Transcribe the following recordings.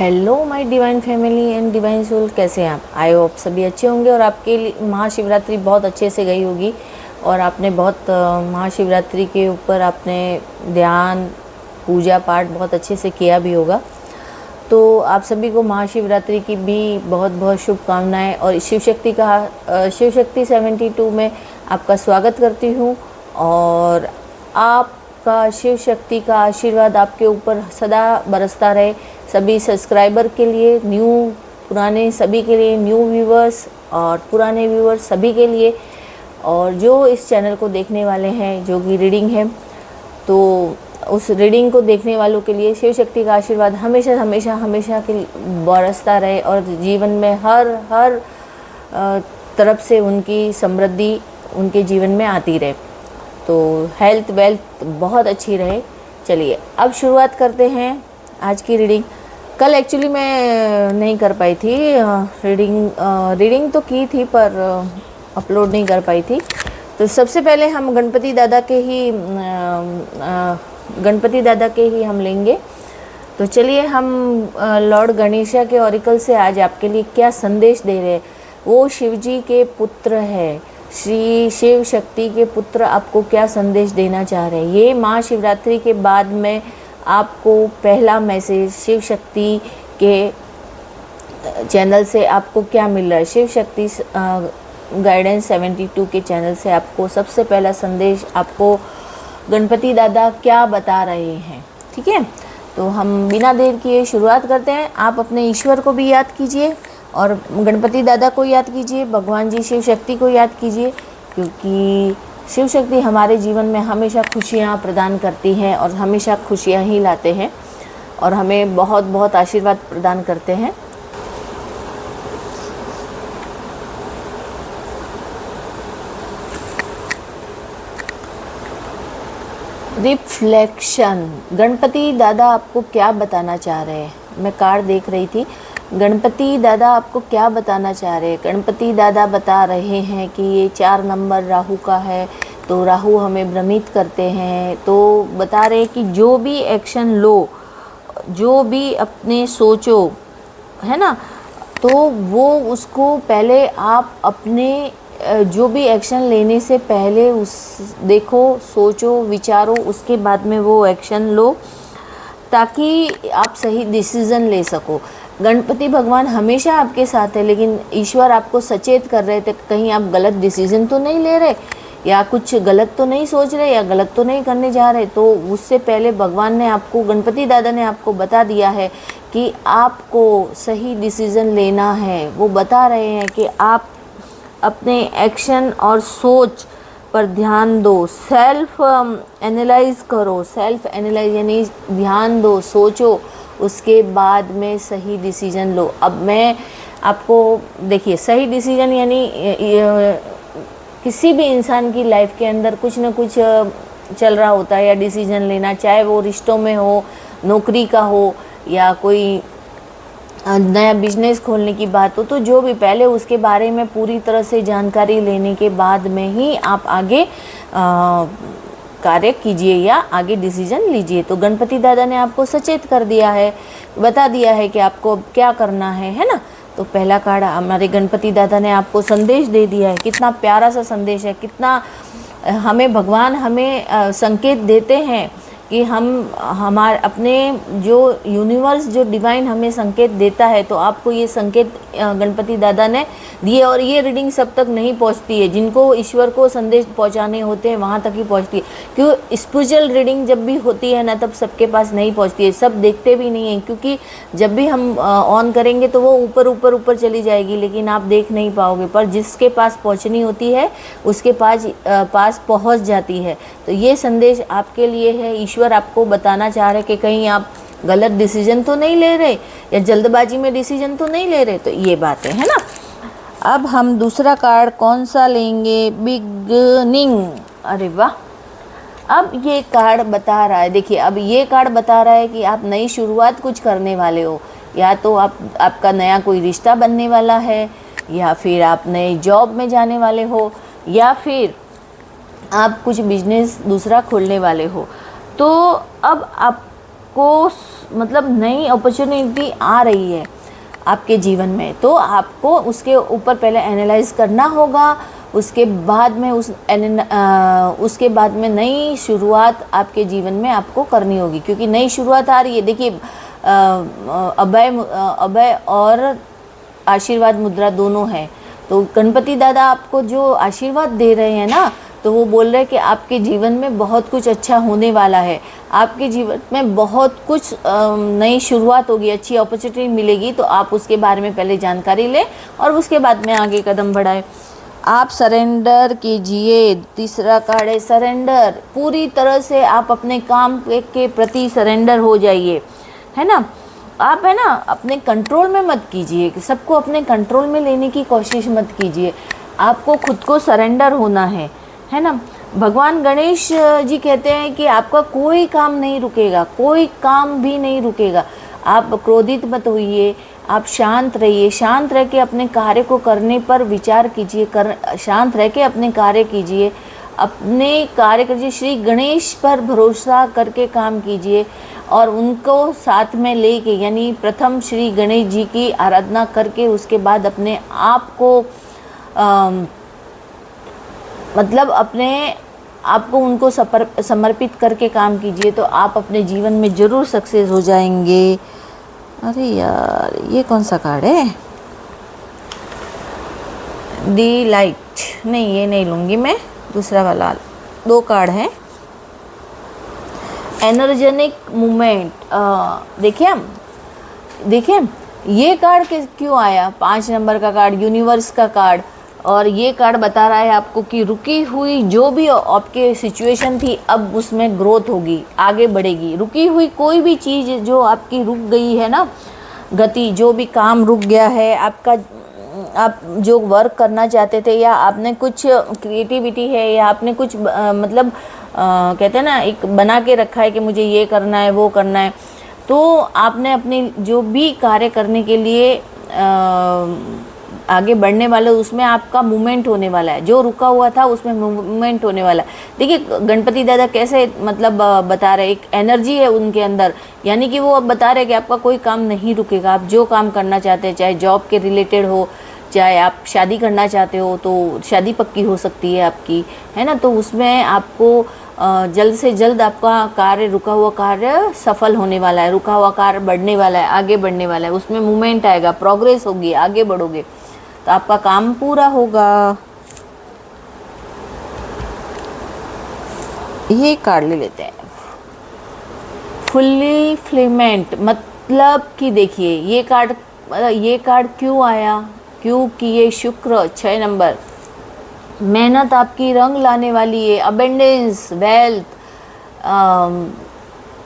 Hello my divine family and divine soul, कैसे हैं आप? आई होप सभी अच्छे होंगे और आपके लिए महाशिवरात्रि बहुत अच्छे से गई होगी और आपने बहुत महाशिवरात्रि के ऊपर आपने ध्यान पूजा पाठ बहुत अच्छे से किया भी होगा। तो आप सभी को महाशिवरात्रि की भी बहुत बहुत शुभकामनाएं और शिवशक्ति 72 में आपका स्वागत करती हूँ और आपका शिव शक्ति का आशीर्वाद आपके ऊपर सदा बरसता रहे। सभी सब्सक्राइबर के लिए, पुराने सभी के लिए, न्यू व्यूवर्स और पुराने व्यूवर्स सभी के लिए, और जो इस चैनल को देखने वाले हैं जो कि रीडिंग है, तो उस रीडिंग को देखने वालों के लिए शिव शक्ति का आशीर्वाद हमेशा हमेशा हमेशा के बरसता रहे और जीवन में हर तरफ से उनकी समृद्धि उनके जीवन में आती रहे, तो हेल्थ वेल्थ बहुत अच्छी रहे। चलिए अब शुरुआत करते हैं आज की रीडिंग। कल एक्चुअली मैं नहीं कर पाई थी रीडिंग तो की थी पर अपलोड नहीं कर पाई थी। तो सबसे पहले हम गणपति दादा के ही हम लेंगे। तो चलिए हम लॉर्ड गणेशा के ऑरिकल से आज आपके लिए क्या संदेश दे रहे हैं। वो शिव जी के पुत्र है, श्री शिव शक्ति के पुत्र आपको क्या संदेश देना चाह रहे हैं। ये महाशिवरात्रि के बाद में आपको पहला मैसेज शिव शक्ति के चैनल से आपको क्या मिल रहा है। शिव शक्ति गाइडेंस 72 के चैनल से आपको सबसे पहला संदेश आपको गणपति दादा क्या बता रहे हैं। ठीक है, तो हम बिना देर किए शुरुआत करते हैं। आप अपने ईश्वर को भी याद कीजिए और गणपति दादा को याद कीजिए, भगवान जी शिव शक्ति को याद कीजिए, क्योंकि शिव शक्ति हमारे जीवन में हमेशा खुशियाँ प्रदान करती हैं और हमेशा खुशियाँ ही लाते हैं और हमें बहुत बहुत आशीर्वाद प्रदान करते हैं। रिफ्लेक्शन, गणपति दादा आपको क्या बताना चाह रहे हैं। मैं कार्ड देख रही थी, गणपति दादा आपको क्या बताना चाह रहे हैं। गणपति दादा बता रहे हैं कि ये 4 नंबर राहु का है, तो राहु हमें भ्रमित करते हैं। तो बता रहे हैं कि जो भी एक्शन लो, जो भी अपने सोचो, है ना, तो वो उसको पहले आप अपने जो भी एक्शन लेने से पहले उस देखो, सोचो, विचारो, उसके बाद में वो एक्शन लो ताकि आप सही डिसीज़न ले सको। गणपति भगवान हमेशा आपके साथ है, लेकिन ईश्वर आपको सचेत कर रहे थे कहीं आप गलत डिसीज़न तो नहीं ले रहे या कुछ गलत तो नहीं सोच रहे या गलत तो नहीं करने जा रहे। तो उससे पहले भगवान ने आपको, गणपति दादा ने आपको बता दिया है कि आपको सही डिसीज़न लेना है। वो बता रहे हैं कि आप अपने एक्शन और सोच पर ध्यान दो, सेल्फ एनालाइज करो। सेल्फ एनालाइज यानी ध्यान दो, सोचो, उसके बाद में सही डिसीज़न लो। अब मैं आपको देखिए, सही डिसीज़न यानी किसी भी इंसान की लाइफ के अंदर कुछ ना कुछ चल रहा होता है या डिसीज़न लेना, चाहे वो रिश्तों में हो, नौकरी का हो या कोई नया बिजनेस खोलने की बात हो, तो जो भी पहले उसके बारे में पूरी तरह से जानकारी लेने के बाद में ही आप आगे कार्य कीजिए या आगे डिसीजन लीजिए। तो गणपति दादा ने आपको सचेत कर दिया है, बता दिया है कि आपको क्या करना है ना। तो पहला कार्ड हमारे गणपति दादा ने आपको संदेश दे दिया है। कितना प्यारा सा संदेश है, कितना हमें भगवान हमें संकेत देते हैं कि हमारे अपने जो यूनिवर्स, जो डिवाइन हमें संकेत देता है, तो आपको ये संकेत गणपति दादा ने दिए। और ये रीडिंग सब तक नहीं पहुंचती है, जिनको ईश्वर को संदेश पहुंचाने होते हैं वहां तक ही पहुंचती है। क्यों स्पिरिचुअल रीडिंग जब भी होती है ना, तब सबके पास नहीं पहुंचती है, सब देखते भी नहीं हैं, क्योंकि जब भी हम ऑन करेंगे तो वो ऊपर ऊपर ऊपर चली जाएगी, लेकिन आप देख नहीं पाओगे। पर जिसके पास पहुँचनी होती है उसके पास पहुँच जाती है। तो ये संदेश आपके लिए है। ईश्वर आपको बताना चाह रहे कि कहीं आप गलत डिसीजन तो नहीं ले रहे या जल्दबाजी में डिसीजन तो नहीं ले रहे। तो ये बातें है ना। अब हम दूसरा कार्ड कौन सा लेंगे, बिगनिंग। अरे वाह, अब ये कार्ड बता रहा है, देखिए अब ये कार्ड बता रहा है कि आप नई शुरुआत कुछ करने वाले हो, या तो आपका नया कोई रिश्ता बनने वाला है, या फिर आप नए जॉब में जाने वाले हो, या फिर आप कुछ बिजनेस दूसरा खोलने वाले हो। तो अब आप आपको मतलब नई अपॉर्चुनिटी आ रही है आपके जीवन में, तो आपको उसके ऊपर पहले एनालाइज करना होगा। उसके बाद में उसके बाद में नई शुरुआत आपके जीवन में आपको करनी होगी, क्योंकि नई शुरुआत आ रही है। देखिए अभय और आशीर्वाद मुद्रा दोनों हैं, तो गणपति दादा आपको जो आशीर्वाद दे रहे हैं ना, तो वो बोल रहे हैं कि आपके जीवन में बहुत कुछ अच्छा होने वाला है, आपके जीवन में बहुत कुछ नई शुरुआत होगी, अच्छी अपॉर्चुनिटी मिलेगी। तो आप उसके बारे में पहले जानकारी लें और उसके बाद में आगे कदम बढ़ाएं। आप सरेंडर कीजिए। तीसरा कार्ड है सरेंडर। पूरी तरह से आप अपने काम के प्रति सरेंडर हो जाइए, है ना। आप है ना अपने कंट्रोल में मत कीजिए, सबको अपने कंट्रोल में लेने की कोशिश मत कीजिए, आपको खुद को सरेंडर होना है ना। भगवान गणेश जी कहते हैं कि आपका कोई काम नहीं रुकेगा, कोई काम भी नहीं रुकेगा। आप क्रोधित मत होइए, आप शांत रहिए, शांत रह के अपने कार्य को करने पर विचार कीजिए, शांत रह के अपने कार्य कीजिए, अपने कार्य कीजिए, श्री गणेश पर भरोसा करके काम कीजिए और उनको साथ में लेके, यानी प्रथम श्री गणेश जी की आराधना करके उसके बाद अपने आप को मतलब अपने आपको उनको समर्पित करके काम कीजिए, तो आप अपने जीवन में ज़रूर सक्सेस हो जाएंगे। अरे यार ये कौन सा कार्ड है, दी लाइट, नहीं ये नहीं लूँगी मैं, दूसरा वाला। दो कार्ड हैं, एनर्जेटिक मूवमेंट। देखिए ये कार्ड क्यों आया, 5 नंबर का कार्ड, यूनिवर्स का कार्ड, और ये कार्ड बता रहा है आपको कि रुकी हुई जो भी आपके सिचुएशन थी अब उसमें ग्रोथ होगी, आगे बढ़ेगी। रुकी हुई कोई भी चीज़ जो आपकी रुक गई है ना, गति, जो भी काम रुक गया है आपका, आप जो वर्क करना चाहते थे, या आपने कुछ क्रिएटिविटी है, या आपने कुछ मतलब कहते हैं ना एक बना के रखा है कि मुझे ये करना है वो करना है, तो आपने अपनी जो भी कार्य करने के लिए आगे बढ़ने वाले, उसमें आपका मूवमेंट होने वाला है। जो रुका हुआ था उसमें मूवमेंट होने वाला है। देखिए गणपति दादा कैसे मतलब बता रहे, एक एनर्जी है उनके अंदर, यानी कि वो अब बता रहे कि आपका कोई काम नहीं रुकेगा। आप जो काम करना चाहते हैं, चाहे जॉब के रिलेटेड हो, चाहे आप शादी करना चाहते हो तो शादी पक्की हो सकती है आपकी, है ना। तो उसमें आपको जल्द से जल्द आपका कार्य, रुका हुआ कार्य सफल होने वाला है, रुका हुआ कार्य बढ़ने वाला है, आगे बढ़ने वाला है, उसमें मूवमेंट आएगा, प्रोग्रेस होगी, आगे बढ़ोगे तो आपका काम पूरा होगा। ये कार्ड ले लेते हैं, फुल्ली फ्लेमेंट, मतलब कि देखिए ये कार्ड क्यों आया, क्योंकि ये शुक्र 6 नंबर, मेहनत आपकी रंग लाने वाली है, अबेंडेंस, वेल्थ,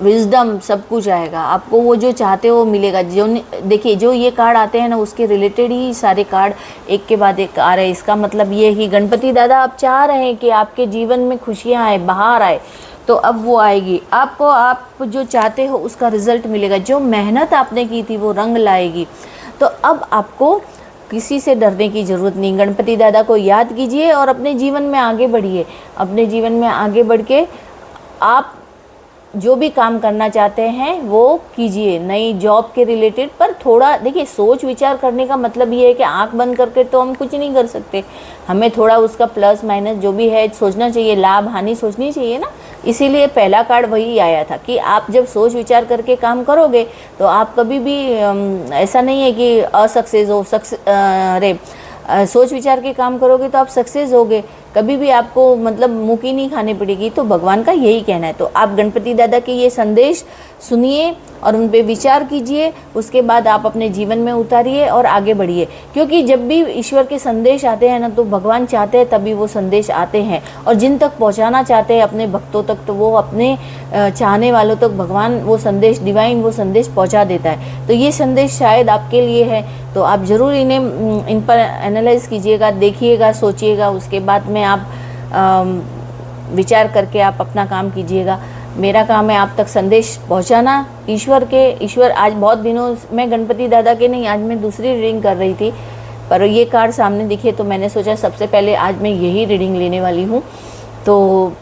विजडम, सब कुछ आएगा आपको, वो जो चाहते हो मिलेगा। जो देखिए जो ये कार्ड आते हैं ना उसके रिलेटेड ही सारे कार्ड एक के बाद एक आ रहे हैं। इसका मतलब ये ही गणपति दादा आप चाह रहे हैं कि आपके जीवन में खुशियाँ आए, बाहर आए, तो अब वो आएगी आपको, आप जो चाहते हो उसका रिजल्ट मिलेगा। जो मेहनत आपने की थी वो रंग लाएगी। तो अब आपको किसी से डरने की ज़रूरत नहीं, गणपति दादा को याद कीजिए और अपने जीवन में आगे बढ़िए। अपने जीवन में आगे बढ़ के आप जो भी काम करना चाहते हैं वो कीजिए, नई जॉब के रिलेटेड। पर थोड़ा देखिए सोच विचार करने का मतलब ये है कि आंख बंद करके तो हम कुछ नहीं कर सकते, हमें थोड़ा उसका प्लस माइनस जो भी है सोचना चाहिए, लाभ हानि सोचनी चाहिए ना। इसीलिए पहला कार्ड वही आया था कि आप जब सोच विचार करके काम करोगे तो आप कभी भी ऐसा नहीं है कि असक्सेस हो, सोच विचार के काम करोगे तो आप सक्सेस होगे, कभी भी आपको मतलब मुक्की नहीं खानी पड़ेगी। तो भगवान का यही कहना है। तो आप गणपति दादा के ये संदेश सुनिए और उन पे विचार कीजिए, उसके बाद आप अपने जीवन में उतारिए और आगे बढ़िए। क्योंकि जब भी ईश्वर के संदेश आते हैं ना तो भगवान चाहते हैं तभी वो संदेश आते हैं, और जिन तक पहुंचाना चाहते हैं अपने भक्तों तक, तो वो अपने चाहने वालों तक भगवान वो संदेश, डिवाइन वो संदेश पहुंचा देता है। तो ये संदेश शायद आपके लिए है, तो आप ज़रूर इन पर एनालाइज कीजिएगा, देखिएगा, सोचिएगा, उसके बाद में आप विचार करके आप अपना काम कीजिएगा। मेरा काम है आप तक संदेश पहुंचाना ईश्वर। आज बहुत दिनों मैं गणपति दादा के नहीं, आज मैं दूसरी रीडिंग कर रही थी, पर ये कार्ड सामने दिखे तो मैंने सोचा सबसे पहले आज मैं यही रीडिंग लेने वाली हूँ। तो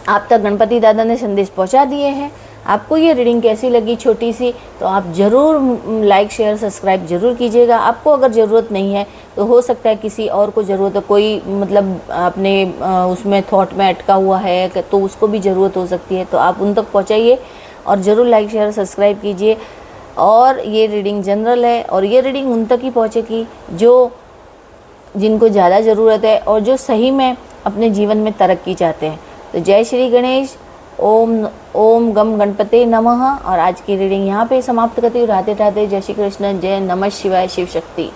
आप तक गणपति दादा ने संदेश पहुंचा दिए हैं। आपको ये रीडिंग कैसी लगी छोटी सी, तो आप ज़रूर लाइक शेयर सब्सक्राइब ज़रूर कीजिएगा। आपको अगर ज़रूरत नहीं है तो हो सकता है किसी और को ज़रूरत है, कोई मतलब अपने उसमें थॉट में अटका हुआ है तो उसको भी ज़रूरत हो सकती है, तो आप उन तक पहुँचाइए और ज़रूर लाइक शेयर सब्सक्राइब कीजिए। और ये रीडिंग जनरल है और ये रीडिंग उन तक ही पहुँचेगी जिनको ज़्यादा ज़रूरत है और जो सही में अपने जीवन में तरक्की चाहते हैं। तो जय श्री गणेश, ओम ओम गम गणपते नमः। और आज की रीडिंग यहाँ पे समाप्त करती हूँ। राधे राधे, जय श्री कृष्ण, जय नमः शिवाय, शिव शक्ति।